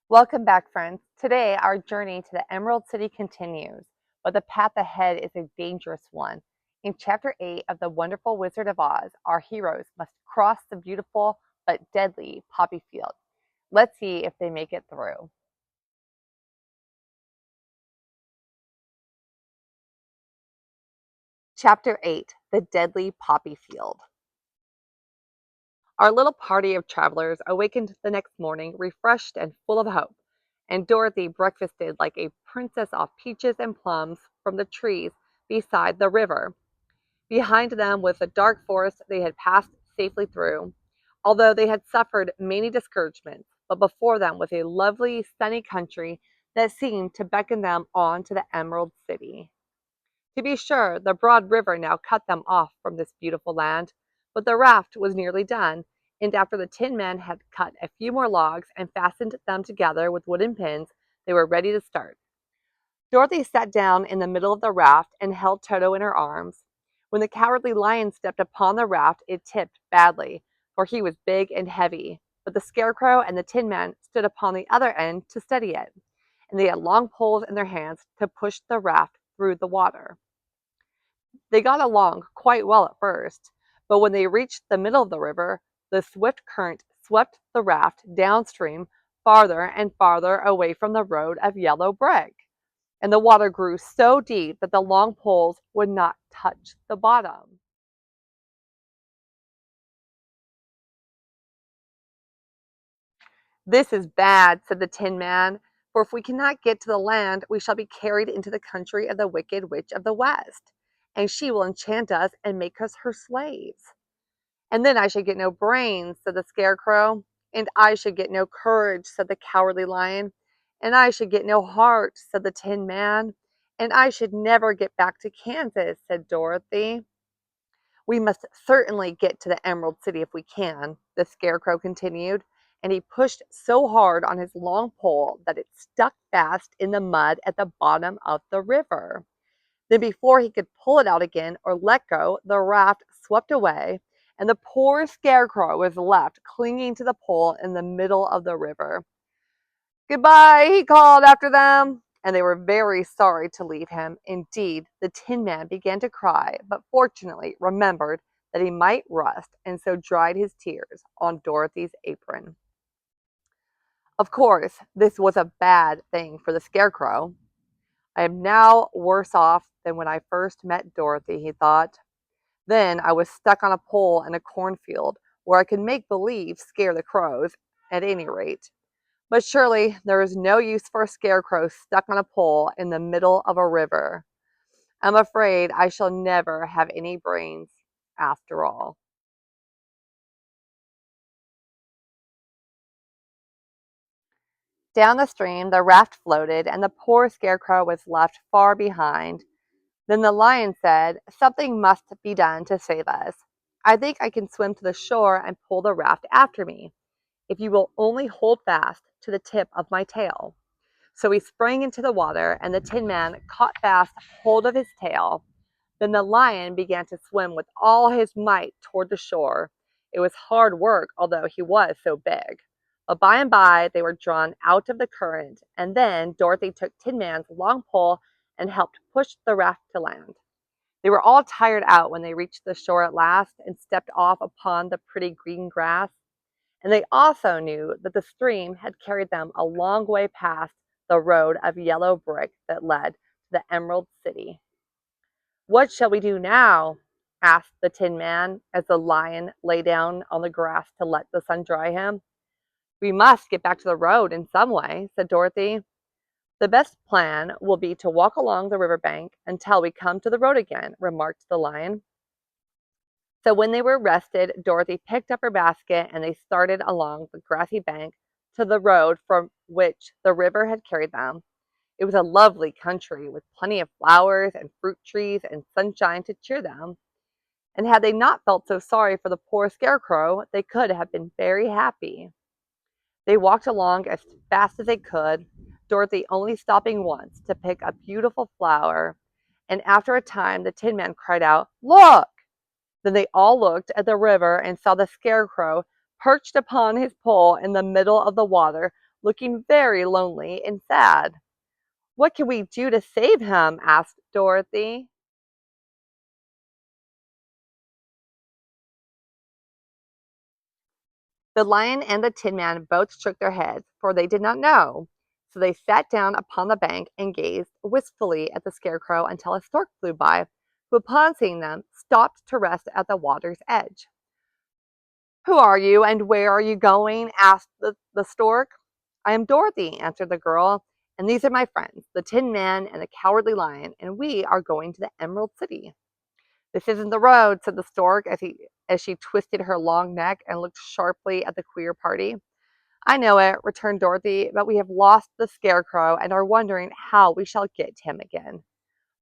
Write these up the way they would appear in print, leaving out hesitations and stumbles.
Welcome back, friends. Today, our journey to the Emerald City continues, but the path ahead is a dangerous one. In Chapter 8 of The Wonderful Wizard of Oz, our heroes must cross the beautiful but deadly poppy field. Let's see if they make it through. Chapter 8 The Deadly Poppy Field. Our little party of travelers awakened the next morning refreshed and full of hope, and Dorothy breakfasted like a princess off peaches and plums from the trees beside the river. Behind them was the dark forest they had passed safely through, although they had suffered many discouragements, but before them was a lovely, sunny country that seemed to beckon them on to the Emerald City. To be sure, the broad river now cut them off from this beautiful land, but the raft was nearly done, and after the Tin Man had cut a few more logs and fastened them together with wooden pins, they were ready to start. Dorothy sat down in the middle of the raft and held Toto in her arms. When the Cowardly Lion stepped upon the raft, it tipped badly, for he was big and heavy, but the Scarecrow and the Tin Man stood upon the other end to steady it, and they had long poles in their hands to push the raft through the water. They got along quite well at first, but when they reached the middle of the river, the swift current swept the raft downstream farther and farther away from the road of yellow brick, and the water grew so deep that the long poles would not touch the bottom. "This is bad," said the Tin Man, "for if we cannot get to the land, we shall be carried into the country of the Wicked Witch of the West, and she will enchant us and make us her slaves." "And then I should get no brains," said the Scarecrow. "And I should get no courage," said the Cowardly Lion. "And I should get no heart," said the Tin Man. "And I should never get back to Kansas," said Dorothy. "We must certainly get to the Emerald City if we can," the Scarecrow continued, and he pushed so hard on his long pole that it stuck fast in the mud at the bottom of the river. Then before he could pull it out again or let go, the raft swept away, and the poor Scarecrow was left clinging to the pole in the middle of the river. "Goodbye," he called after them, and they were very sorry to leave him. Indeed, the Tin Man began to cry, but fortunately remembered that he might rust, and so dried his tears on Dorothy's apron. Of course, this was a bad thing for the Scarecrow. "I am now worse off than when I first met Dorothy," he thought. "Then I was stuck on a pole in a cornfield, where I could make believe scare the crows, at any rate. But surely there is no use for a scarecrow stuck on a pole in the middle of a river. I'm afraid I shall never have any brains, after all." Down the stream the raft floated, and the poor Scarecrow was left far behind. Then the Lion said, "Something must be done to save us. I think I can swim to the shore and pull the raft after me, if you will only hold fast to the tip of my tail." So he sprang into the water, and the Tin Man caught fast hold of his tail. Then the Lion began to swim with all his might toward the shore. It was hard work, although he was so big. But by and by they were drawn out of the current, and then Dorothy took Tin Man's long pole and helped push the raft to land. They were all tired out when they reached the shore at last and stepped off upon the pretty green grass. And they also knew that the stream had carried them a long way past the road of yellow brick that led to the Emerald City. "What shall we do now?" asked the Tin Man as the Lion lay down on the grass to let the sun dry him. "We must get back to the road in some way," said Dorothy. "The best plan will be to walk along the river bank until we come to the road again," remarked the Lion. So when they were rested, Dorothy picked up her basket and they started along the grassy bank to the road from which the river had carried them. It was a lovely country with plenty of flowers and fruit trees and sunshine to cheer them. And had they not felt so sorry for the poor Scarecrow, they could have been very happy. They walked along as fast as they could, Dorothy only stopping once to pick a beautiful flower. And after a time, the Tin Man cried out, "Look!" Then they all looked at the river and saw the Scarecrow perched upon his pole in the middle of the water, looking very lonely and sad. "What can we do to save him?" asked Dorothy. The lion and the tin man both shook their heads, for they did not know. So they sat down upon the bank and gazed wistfully at the scarecrow until a stork flew by, who, upon seeing them, stopped to rest at the water's edge. "Who are you, and where are you going?" asked the stork. "I am Dorothy," answered the girl, "and these are my friends, the Tin Man and the Cowardly Lion, and we are going to the Emerald City." "This isn't the road," said the stork as she twisted her long neck and looked sharply at the queer party. "I know it," returned Dorothy, "but we have lost the scarecrow and are wondering how we shall get him again."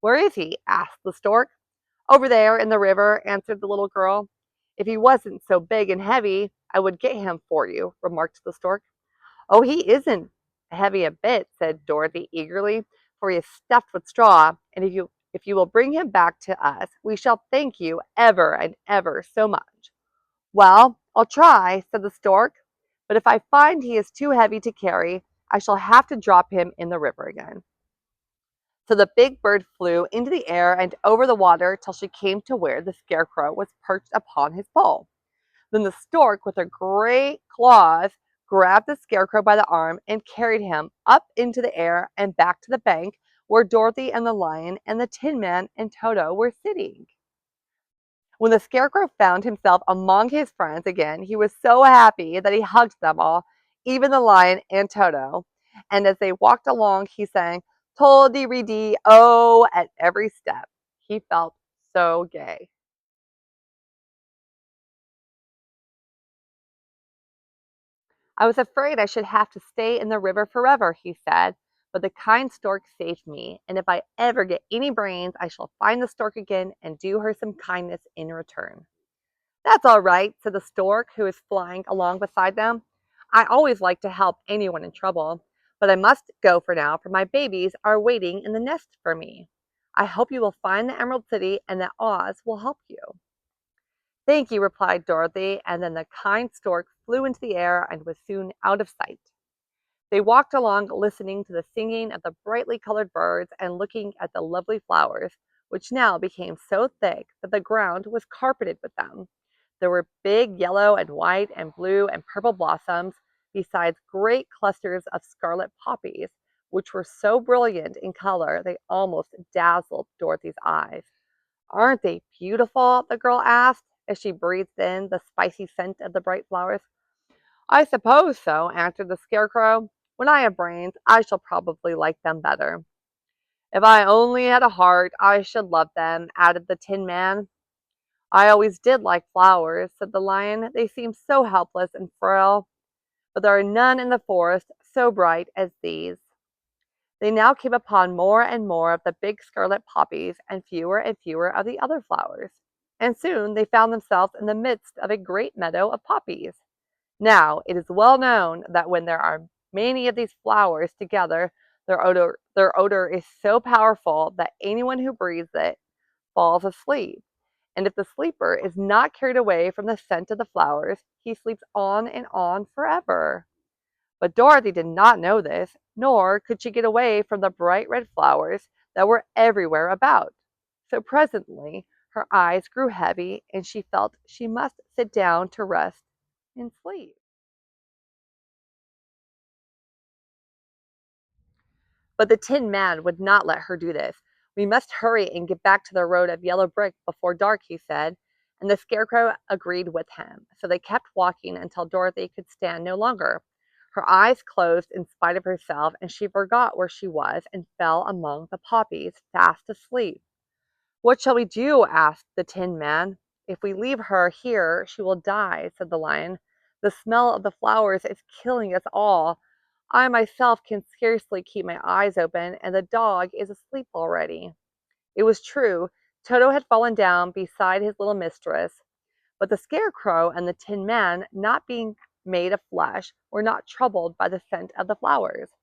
"Where is he?" asked the stork. "Over there in the river," answered the little girl. "If he wasn't so big and heavy, I would get him for you," remarked the stork. "Oh, he isn't heavy a bit," said Dorothy eagerly, "for he is stuffed with straw, and if you will bring him back to us, we shall thank you ever and ever so much." "Well, I'll try," said the stork, "but if I find he is too heavy to carry, I shall have to drop him in the river again." So the big bird flew into the air and over the water till she came to where the scarecrow was perched upon his pole. Then the stork, with her great claws, grabbed the scarecrow by the arm and carried him up into the air and back to the bank where Dorothy and the lion and the Tin Man and Toto were sitting. When the scarecrow found himself among his friends again, he was so happy that he hugged them all, even the lion and Toto. And as they walked along, he sang "Toldy Ree Dee Oh" at every step. He felt so gay. "I was afraid I should have to stay in the river forever," he said, "but the kind stork saved me, and if I ever get any brains, I shall find the stork again and do her some kindness in return." "That's all right," said the stork, who was flying along beside them. "I always like to help anyone in trouble, but I must go for now, for my babies are waiting in the nest for me. I hope you will find the Emerald City and that Oz will help you." "Thank you," replied Dorothy, and then the kind stork flew into the air and was soon out of sight. They walked along listening to the singing of the brightly colored birds and looking at the lovely flowers, which now became so thick that the ground was carpeted with them. There were big yellow and white and blue and purple blossoms, besides great clusters of scarlet poppies, which were so brilliant in color they almost dazzled Dorothy's eyes. "Aren't they beautiful?" the girl asked as she breathed in the spicy scent of the bright flowers. "I suppose so," answered the scarecrow. "When I have brains, I shall probably like them better." "If I only had a heart, I should love them," added the Tin Man. "I always did like flowers," said the lion. "They seem so helpless and frail, but there are none in the forest so bright as these." They now came upon more and more of the big scarlet poppies and fewer of the other flowers, and soon they found themselves in the midst of a great meadow of poppies. Now, it is well known that when there are many of these flowers together, their odor is so powerful that anyone who breathes it falls asleep. And if the sleeper is not carried away from the scent of the flowers, he sleeps on and on forever. But Dorothy did not know this, nor could she get away from the bright red flowers that were everywhere about. So presently her eyes grew heavy, and she felt she must sit down to rest and sleep. But the Tin Man would not let her do this. "We must hurry and get back to the road of yellow brick before dark," he said, and the Scarecrow agreed with him. So they kept walking until Dorothy could stand no longer. Her eyes closed in spite of herself, and she forgot where she was and fell among the poppies, fast asleep. "What shall we do?" asked the Tin Man. "If we leave her here, she will die," said the lion. "The smell of the flowers is killing us all. I myself can scarcely keep my eyes open, and the dog is asleep already." It was true. Toto had fallen down beside his little mistress, but the Scarecrow and the Tin Man, not being made of flesh, were not troubled by the scent of the flowers.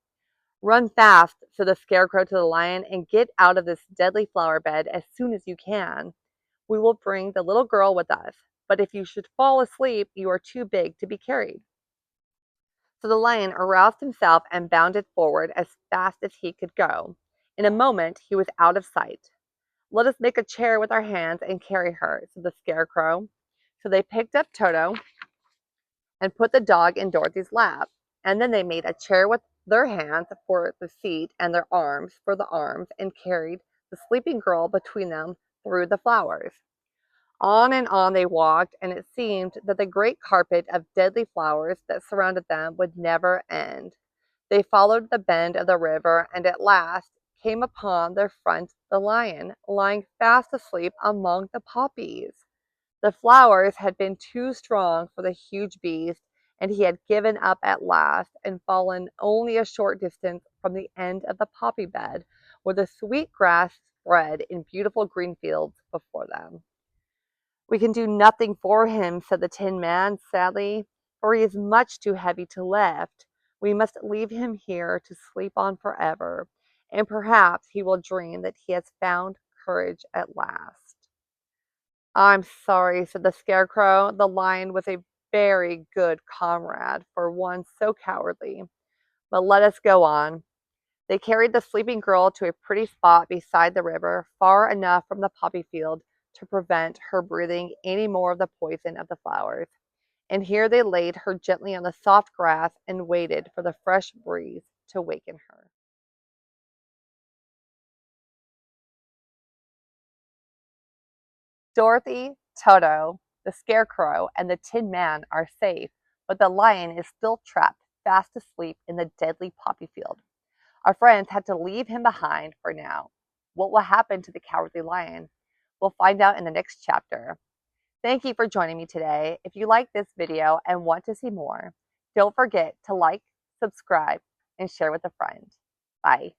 "Run fast," said the Scarecrow to the lion, "and get out of this deadly flower bed as soon as you can. We will bring the little girl with us, but if you should fall asleep, you are too big to be carried." So the lion aroused himself and bounded forward as fast as he could go. In a moment, he was out of sight. "Let us make a chair with our hands and carry her," said the scarecrow. So they picked up Toto and put the dog in Dorothy's lap. And then they made a chair with their hands for the seat and their arms for the arms and carried the sleeping girl between them through the flowers. On and on they walked, and it seemed that the great carpet of deadly flowers that surrounded them would never end. They followed the bend of the river and at last came upon their friend the lion, lying fast asleep among the poppies. The flowers had been too strong for the huge beast, and he had given up at last and fallen only a short distance from the end of the poppy bed, where the sweet grass spread in beautiful green fields before them. "We can do nothing for him," said the Tin Man sadly, "for he is much too heavy to lift. We must leave him here to sleep on forever, and perhaps he will dream that he has found courage at last." "I'm sorry," said the Scarecrow. "The lion was a very good comrade for one so cowardly. But let us go on." They carried the sleeping girl to a pretty spot beside the river, far enough from the poppy field to prevent her breathing any more of the poison of the flowers. And here they laid her gently on the soft grass and waited for the fresh breeze to waken her. Dorothy, Toto, the Scarecrow, and the Tin Man are safe, but the lion is still trapped, fast asleep in the deadly poppy field. Our friends had to leave him behind for now. What will happen to the cowardly lion? We'll find out in the next chapter. Thank you for joining me today. If you like this video and want to see more, don't forget to like, subscribe, and share with a friend. Bye.